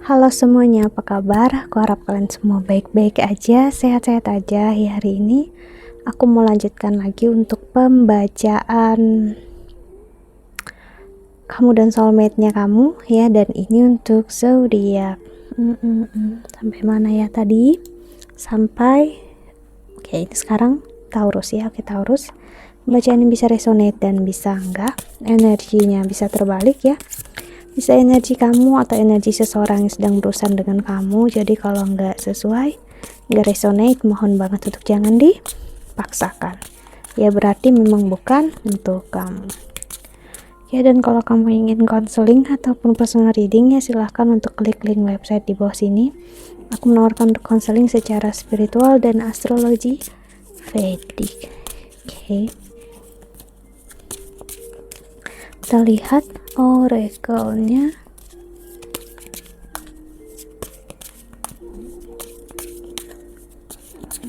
Halo semuanya, apa kabar? Aku harap kalian semua baik-baik aja, sehat-sehat aja. Hari ini aku mau lanjutkan lagi untuk pembacaan kamu dan soulmate-nya kamu ya, dan ini untuk zodiak. Sampai mana ya tadi? Sampai oke, ini sekarang Taurus ya. Oke, Taurus. Bacaan ini bisa resonate dan bisa enggak. Energinya bisa terbalik ya. Bisa energi kamu atau energi seseorang yang sedang berurusan dengan kamu. Jadi kalau nggak sesuai, nggak resonate, mohon banget untuk jangan dipaksakan ya, berarti memang bukan untuk kamu ya. Dan kalau kamu ingin konseling ataupun personal reading ya, silahkan untuk klik link website di bawah sini. Aku menawarkan untuk konseling secara spiritual dan astrologi Vedic. Oke, kita lihat oracle-nya.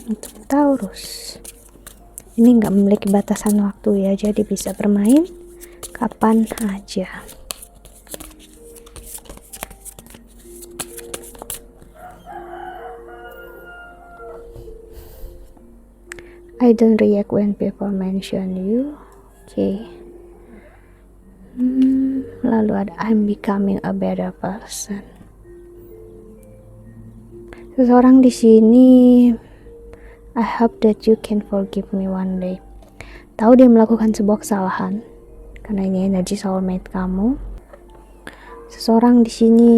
Untuk Taurus, ini nggak memiliki batasan waktu ya, jadi bisa bermain kapan aja. I don't react when people mention you. Oke. Lalu ada I'm becoming a better person. Seseorang di sini, I hope that you can forgive me one day. Tahu dia melakukan sebuah kesalahan karena ini energi soulmate kamu. Seseorang di sini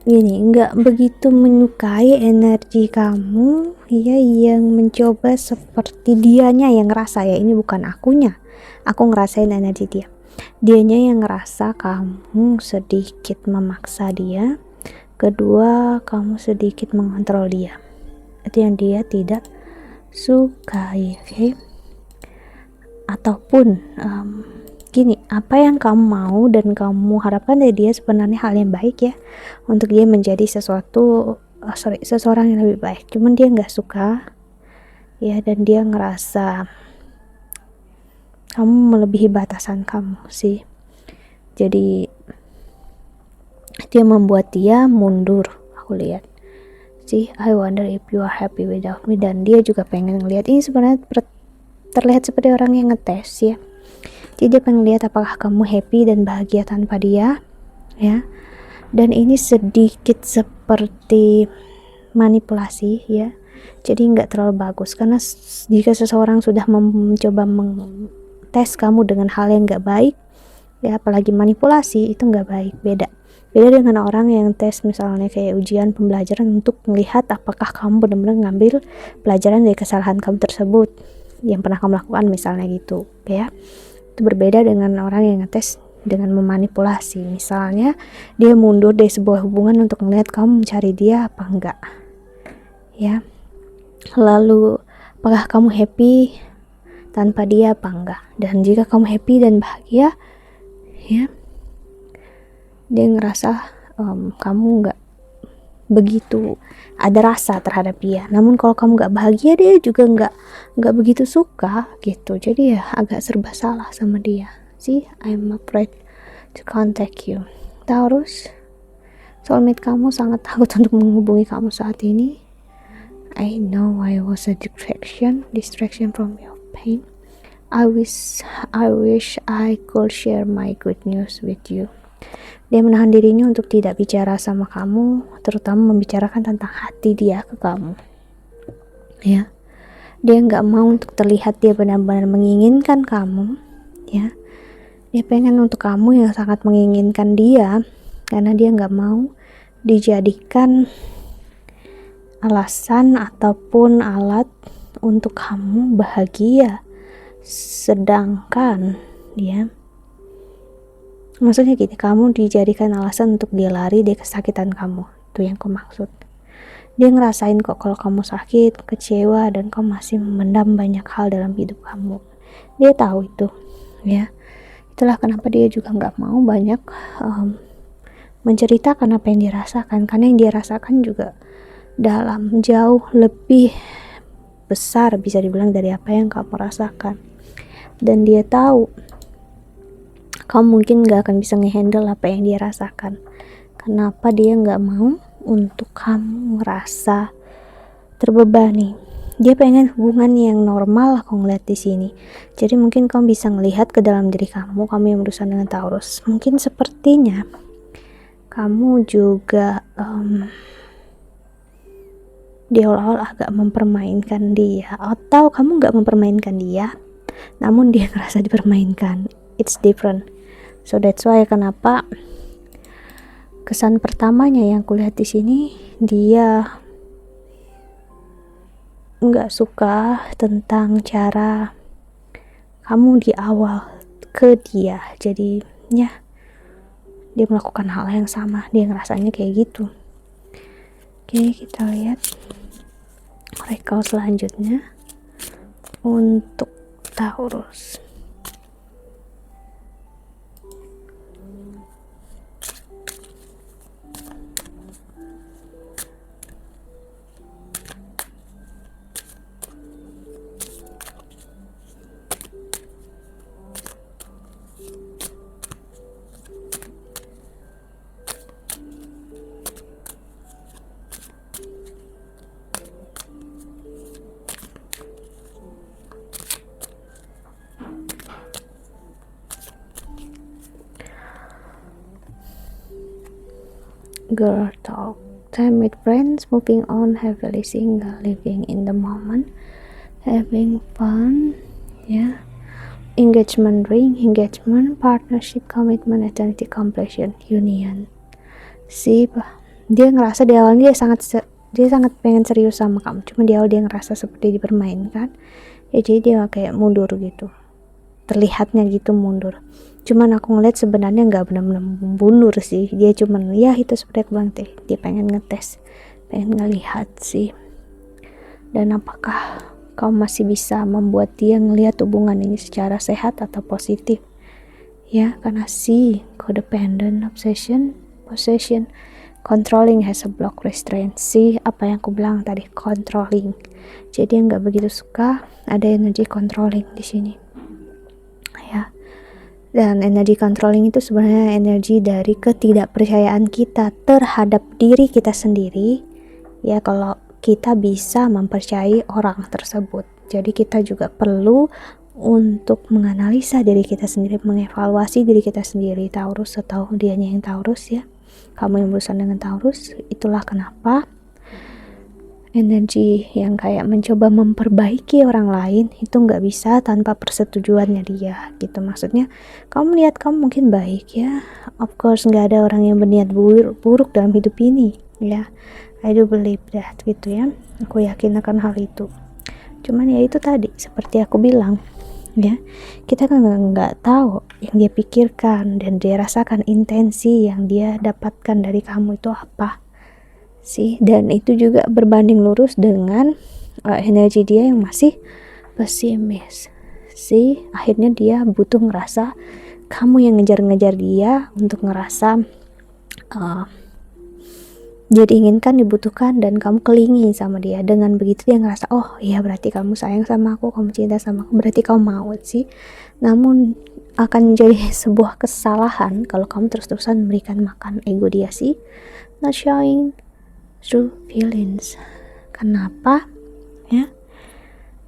nggak begitu menyukai energi kamu ya, yang mencoba seperti dianya yang ngerasa ya, ini bukan akunya, aku ngerasain energi dianya yang ngerasa kamu sedikit memaksa dia. Kedua, kamu sedikit mengontrol dia, itu yang dia tidak sukai. Oke? Ataupun gini, apa yang kamu mau dan kamu harapkan dari dia sebenarnya hal yang baik ya, untuk dia menjadi seseorang yang lebih baik, cuman dia nggak suka ya, dan dia ngerasa kamu melebihi batasan kamu sih. Jadi dia membuat dia mundur, aku lihat sih. I wonder if you are happy without me, dan dia juga pengen ngelihat ini. Sebenarnya terlihat seperti orang yang ngetes ya. Jadi dia pengen lihat apakah kamu happy dan bahagia tanpa dia ya. Dan ini sedikit seperti manipulasi ya. Jadi nggak terlalu bagus, karena jika seseorang sudah mencoba tes kamu dengan hal yang nggak baik ya, apalagi manipulasi, itu nggak baik. Beda dengan orang yang tes misalnya kayak ujian pembelajaran untuk melihat apakah kamu benar-benar ngambil pelajaran dari kesalahan kamu tersebut yang pernah kamu lakukan misalnya gitu ya. Itu berbeda dengan orang yang ngetes dengan memanipulasi. Misalnya dia mundur dari sebuah hubungan untuk melihat kamu mencari dia apa enggak ya. Lalu apakah kamu happy tanpa dia apa enggak, dan jika kamu happy dan bahagia ya, dia ngerasa kamu enggak begitu ada rasa terhadap dia. Namun kalau kamu nggak bahagia, dia juga nggak begitu suka gitu. Jadi ya agak serba salah sama dia. See, I'm afraid to contact you. Taurus, soulmate kamu sangat takut untuk menghubungi kamu saat ini. I know I was a distraction from your pain. I wish I could share my good news with you. Dia menahan dirinya untuk tidak bicara sama kamu, terutama membicarakan tentang hati dia ke kamu ya. Dia nggak mau untuk terlihat dia benar-benar menginginkan kamu ya. Dia pengen untuk kamu yang sangat menginginkan dia, karena dia nggak mau dijadikan alasan ataupun alat untuk kamu bahagia. Sedangkan dia, maksudnya gini, kamu dijadikan alasan untuk dia lari dari kesakitan kamu. Itu yang aku maksud. Dia ngerasain kok kalau kamu sakit, kecewa, dan kamu masih memendam banyak hal dalam hidup kamu. Dia tahu itu ya. Itulah kenapa dia juga nggak mau banyak menceritakan apa yang dia rasakan, karena yang dia rasakan juga dalam, jauh lebih besar bisa dibilang dari apa yang kamu rasakan. Dan dia tahu kamu mungkin gak akan bisa ngehandle apa yang dia rasakan. Kenapa dia gak mau untuk kamu ngerasa terbebani? Dia pengen hubungan yang normal, aku ngeliat di sini. Jadi mungkin kamu bisa ngelihat ke dalam diri kamu yang berurusan dengan Taurus. Mungkin sepertinya kamu juga di awal-awal agak mempermainkan dia, atau kamu gak mempermainkan dia, namun dia ngerasa dipermainkan. It's different. So that's why kenapa kesan pertamanya yang kulihat di sini, dia nggak suka tentang cara kamu di awal ke dia. Jadi ya, dia melakukan hal yang sama, dia ngerasanya kayak gitu. Oke, kita lihat rekal selanjutnya untuk Taurus. Girl talk, time with friends, moving on, happily single, living in the moment, having fun, ya. Engagement ring, engagement, partnership, commitment, eternity, completion, union. Dia ngerasa di awal dia sangat pengen serius sama kamu, cuma di awal dia ngerasa seperti dipermainkan, ya jadi dia kayak mundur gitu, terlihatnya gitu mundur. Cuman aku ngeliat sebenarnya nggak benar-benar mundur sih, dia cuman ya itu seperti aku bilang teh, dia pengen ngetes, pengen ngelihat sih. Dan apakah kau masih bisa membuat dia ngelihat hubungan ini secara sehat atau positif? Ya, karena codependent, obsession, possession, controlling, has a block, restraint. Apa yang aku bilang tadi, controlling. Jadi yang nggak begitu suka ada energi controlling di sini. Ya. Dan energi controlling itu sebenarnya energi dari ketidakpercayaan kita terhadap diri kita sendiri. Ya, kalau kita bisa mempercayai orang tersebut. Jadi kita juga perlu untuk menganalisa diri kita sendiri, mengevaluasi diri kita sendiri, Taurus atau dianya yang Taurus ya. Kamu yang berurusan dengan Taurus, itulah kenapa energi yang kayak mencoba memperbaiki orang lain itu nggak bisa tanpa persetujuannya dia gitu. Maksudnya kamu lihat kamu mungkin baik ya, of course nggak ada orang yang berniat buruk dalam hidup ini ya, I do believe that gitu ya, aku yakin akan hal itu. Cuman ya itu tadi seperti aku bilang ya, kita kan nggak tahu yang dia pikirkan dan dia rasakan, intensi yang dia dapatkan dari kamu itu apa sih. Dan itu juga berbanding lurus dengan energi dia yang masih pesimis sih. Akhirnya dia butuh ngerasa kamu yang ngejar-ngejar dia untuk ngerasa dia diinginkan, dibutuhkan, dan kamu kelingi sama dia. Dengan begitu dia ngerasa, oh iya berarti kamu sayang sama aku, kamu cinta sama aku, berarti kamu mau sih. Namun akan menjadi sebuah kesalahan kalau kamu terus-terusan memberikan makan ego dia sih. Not showing true feelings. Kenapa? Ya,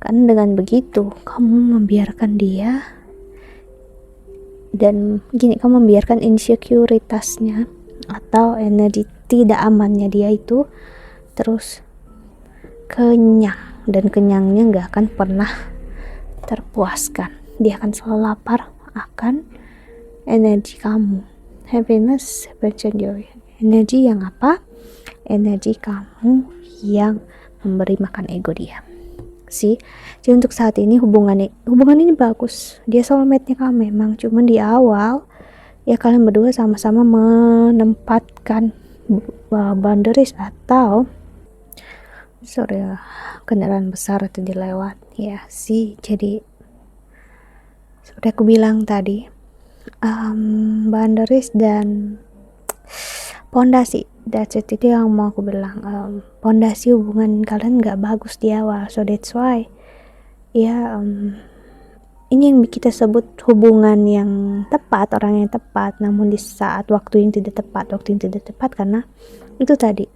karena dengan begitu kamu membiarkan dia, dan gini, kamu membiarkan insekuritasnya atau energi tidak amannya dia itu terus kenyang, dan kenyangnya gak akan pernah terpuaskan. Dia akan selalu lapar akan energi kamu, happiness, passion, joy. Energi yang apa? Energi kamu yang memberi makan ego dia sih. Jadi untuk saat ini hubungan ini bagus, dia soulmate-nya kamu memang, cuman di awal ya kalian berdua sama-sama menempatkan boundaries atau kendaraan besar itu dilewat ya sih. Jadi seperti aku bilang tadi, boundaries dan pondasi, that's it, itu yang mau aku bilang. Pondasi hubungan kalian gak bagus di awal, so that's why ya ini yang kita sebut hubungan yang tepat, orang yang tepat, namun di saat waktu yang tidak tepat, karena itu tadi,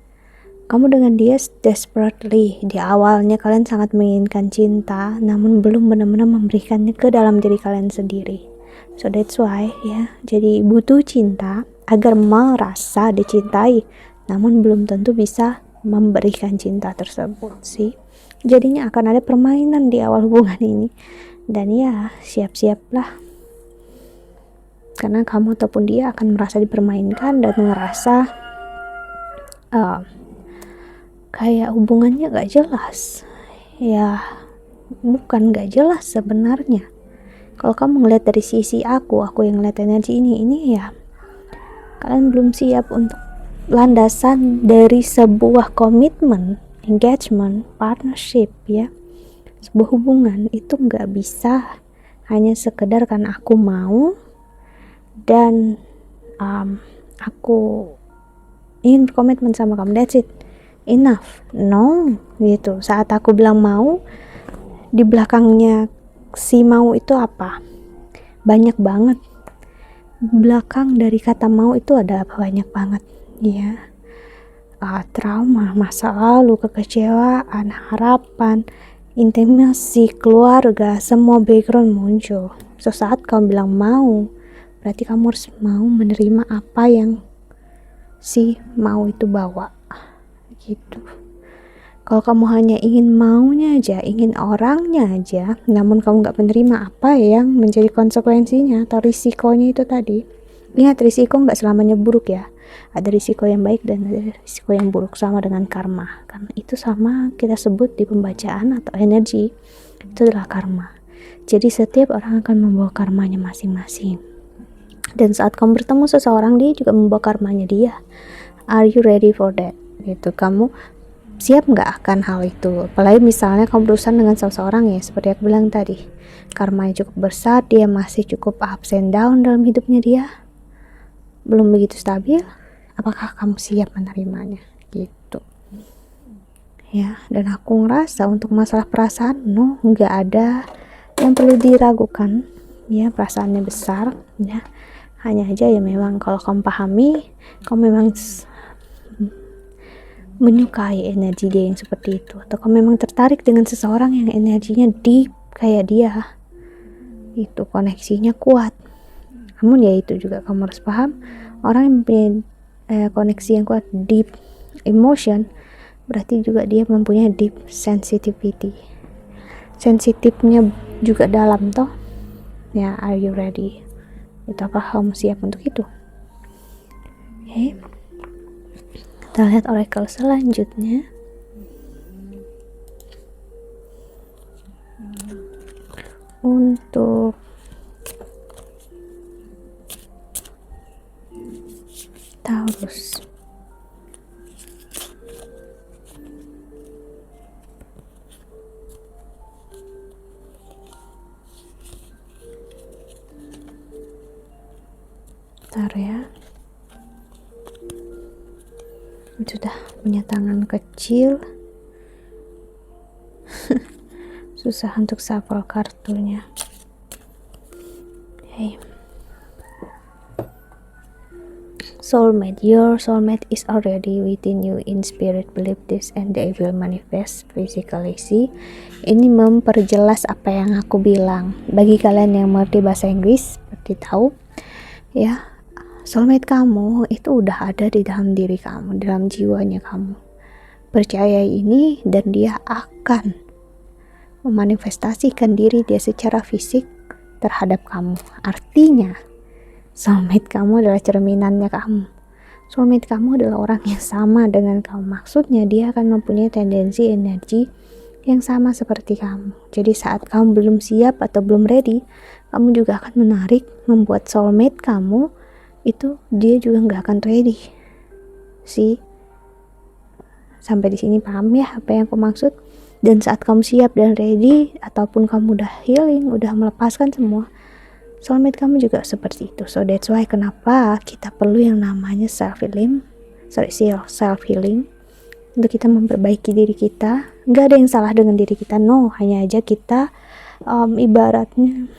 kamu dengan dia desperately, di awalnya kalian sangat menginginkan cinta, namun belum benar-benar memberikannya ke dalam diri kalian sendiri. So that's why ya, jadi butuh cinta agar merasa dicintai, namun belum tentu bisa memberikan cinta tersebut sih. Jadinya akan ada permainan di awal hubungan ini. Dan ya, siap-siaplah, karena kamu ataupun dia akan merasa dipermainkan dan ngerasa kayak hubungannya gak jelas. Ya, bukan gak jelas sebenarnya. Kalau kamu ngeliat dari sisi aku yang ngeliat energi ini ya, kalian belum siap untuk landasan dari sebuah komitmen, engagement, partnership ya. Sebuah hubungan itu gak bisa hanya sekedar karena aku mau dan aku ingin berkomitmen sama kamu, that's it, enough. No, gitu. Saat aku bilang mau, di belakangnya si mau itu apa? Banyak banget. Belakang dari kata mau itu ada banyak banget ya. Trauma, masa lalu, kekecewaan, harapan, intimasi, keluarga, semua background muncul. So saat kamu bilang mau, berarti kamu harus mau menerima apa yang si mau itu bawa gitu. Kalau kamu hanya ingin maunya aja, ingin orangnya aja, namun kamu gak menerima apa yang menjadi konsekuensinya atau risikonya itu tadi. Ingat, risiko gak selamanya buruk ya. Ada risiko yang baik dan ada risiko yang buruk, sama dengan karma. Karena itu sama kita sebut di pembacaan atau energi, itu adalah karma. Jadi setiap orang akan membawa karmanya masing-masing. Dan saat kamu bertemu seseorang, dia juga membawa karmanya dia. Are you ready for that? Gitu, kamu siap nggak akan hal itu? Apalagi misalnya kamu berurusan dengan seseorang ya, seperti aku bilang tadi, karmanya cukup besar, dia masih cukup ups and down dalam hidupnya dia, belum begitu stabil. Apakah kamu siap menerimanya? Gitu ya. Dan aku ngerasa untuk masalah perasaan, no, nggak ada yang perlu diragukan ya, perasaannya besar ya. Hanya aja ya memang kalau kamu pahami, kamu memang menyukai energi dia yang seperti itu, atau kamu memang tertarik dengan seseorang yang energinya deep kayak dia, itu koneksinya kuat. Namun ya itu juga kamu harus paham, orang yang punya koneksi yang kuat, deep emotion, berarti juga dia mempunyai deep sensitivity, sensitifnya juga dalam toh ya. Are you ready? Itu apa kamu siap untuk itu? Oke, kita lihat oracle selanjutnya. Untuk Taurus, bentar ya, sudah punya tangan kecil. Susah untuk shuffle kartunya. Hey, soulmate, your soulmate is already within you in spirit, believe this and they will manifest physically. See, ini memperjelas apa yang aku bilang. Bagi kalian yang mengerti bahasa Inggris, seperti tahu ya, soulmate kamu itu udah ada di dalam diri kamu, dalam jiwanya kamu. Percayai ini dan dia akan memanifestasikan diri dia secara fisik terhadap kamu. Artinya soulmate kamu adalah cerminannya kamu. Soulmate kamu adalah orang yang sama dengan kamu. Maksudnya dia akan mempunyai tendensi energi yang sama seperti kamu. Jadi saat kamu belum siap atau belum ready, kamu juga akan menarik, membuat soulmate kamu itu dia juga nggak akan ready. See? Sampai di sini paham ya apa yang aku maksud? Dan saat kamu siap dan ready, ataupun kamu udah healing, udah melepaskan semua, soulmate kamu juga seperti itu. So that's why kenapa kita perlu yang namanya self healing untuk kita memperbaiki diri kita. Nggak ada yang salah dengan diri kita, no, hanya aja kita ibaratnya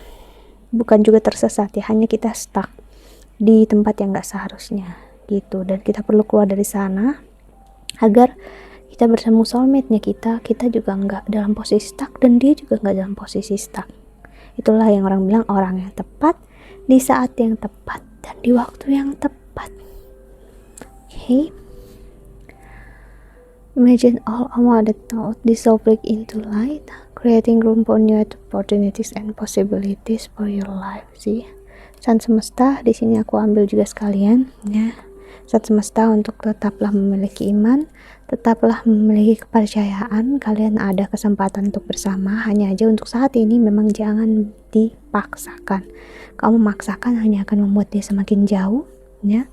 bukan juga tersesat ya, hanya kita stuck di tempat yang gak seharusnya gitu, dan kita perlu keluar dari sana agar kita bertemu soulmate-nya kita juga nggak dalam posisi stuck dan dia juga nggak dalam posisi stuck. Itulah yang orang bilang orang yang tepat di saat yang tepat dan di waktu yang tepat. Okay? Imagine all the thoughts dissolving into light, creating room for new opportunities and possibilities for your life. See, Sang Semesta di sini aku ambil juga sekalian ya. Sang Semesta untuk tetaplah memiliki iman, tetaplah memiliki kepercayaan. Kalian ada kesempatan untuk bersama, hanya aja untuk saat ini memang jangan dipaksakan. Kamu maksakan hanya akan membuat dia semakin jauh ya.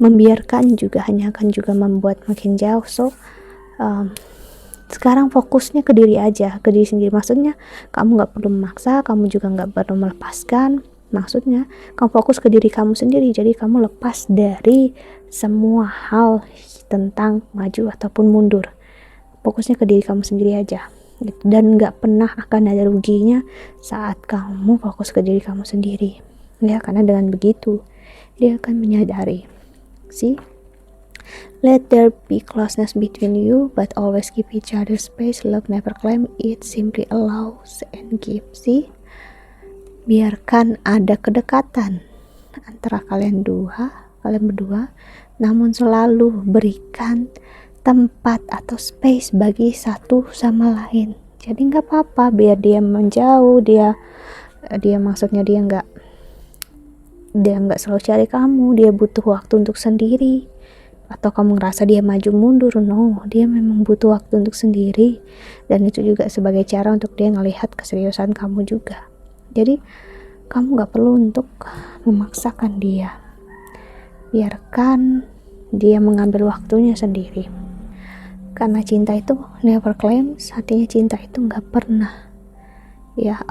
Membiarkan juga hanya akan juga membuat makin jauh. So sekarang fokusnya ke diri aja, ke diri sendiri. Maksudnya kamu gak perlu memaksa, kamu juga gak perlu melepaskan. Maksudnya kamu fokus ke diri kamu sendiri, jadi kamu lepas dari semua hal tentang maju ataupun mundur. Fokusnya ke diri kamu sendiri aja gitu. Dan gak pernah akan ada ruginya saat kamu fokus ke diri kamu sendiri ya, karena dengan begitu dia akan menyadari. See, let there be closeness between you, but always give each other space. Love never claim it, simply allows and gives. See, biarkan ada kedekatan antara kalian berdua, namun selalu berikan tempat atau space bagi satu sama lain. Jadi nggak apa-apa biar dia menjauh, dia maksudnya dia nggak selalu cari kamu, dia butuh waktu untuk sendiri, atau kamu ngerasa dia maju mundur. No, dia memang butuh waktu untuk sendiri, dan itu juga sebagai cara untuk dia ngelihat keseriusan kamu juga. Jadi kamu gak perlu untuk memaksakan dia, biarkan dia mengambil waktunya sendiri. Karena cinta itu never claims, artinya cinta itu gak pernah ya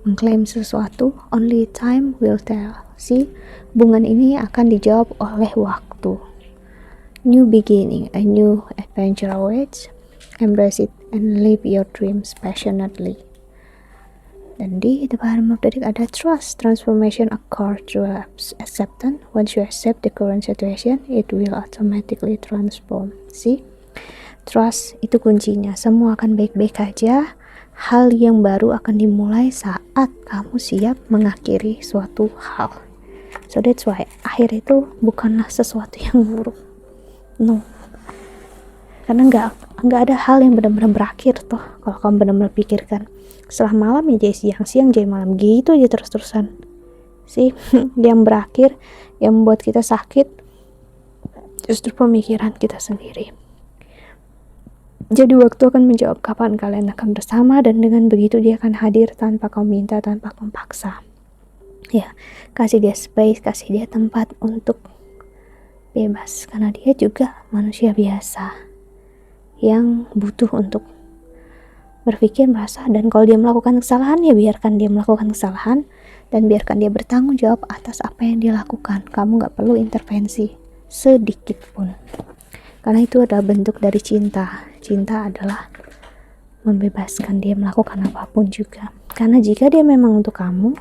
mengklaim sesuatu. Only time will tell. See, hubungan ini akan dijawab oleh waktu. New beginning, a new adventure awaits. Embrace it and live your dreams passionately. Dan di the bottom of the deck ada trust. Transformation occur through acceptance. Once you accept the current situation, it will automatically transform. See, trust itu kuncinya. Semua akan baik-baik aja. Hal yang baru akan dimulai saat kamu siap mengakhiri suatu hal. So that's why akhir itu bukanlah sesuatu yang buruk. No, karena nggak ada hal yang benar-benar berakhir toh. Kalau kamu benar-benar pikirkan, setelah malam ya jadi siang jadi malam, gitu aja terus-terusan sih. Yang berakhir, yang membuat kita sakit justru pemikiran kita sendiri. Jadi waktu akan menjawab kapan kalian akan bersama, dan dengan begitu dia akan hadir tanpa kamu minta, tanpa kamu paksa ya. Kasih dia space, kasih dia tempat untuk bebas, karena dia juga manusia biasa yang butuh untuk berpikir, merasa, dan kalau dia melakukan kesalahan ya biarkan dia melakukan kesalahan, dan biarkan dia bertanggung jawab atas apa yang dia lakukan. Kamu gak perlu intervensi sedikit pun, karena itu adalah bentuk dari cinta. Cinta adalah membebaskan dia melakukan apapun juga, karena jika dia memang untuk kamu,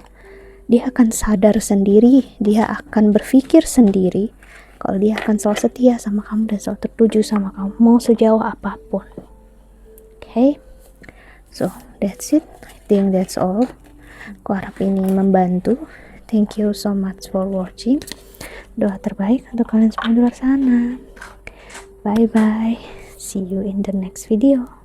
dia akan sadar sendiri, dia akan berpikir sendiri kalau dia akan selalu setia sama kamu dan selalu tertuju sama kamu, mau sejauh apapun. Okay, so that's it. I think that's all. Aku harap ini membantu. Thank you so much for watching. Doa terbaik untuk kalian semua di luar sana. Bye bye. See you in the next video.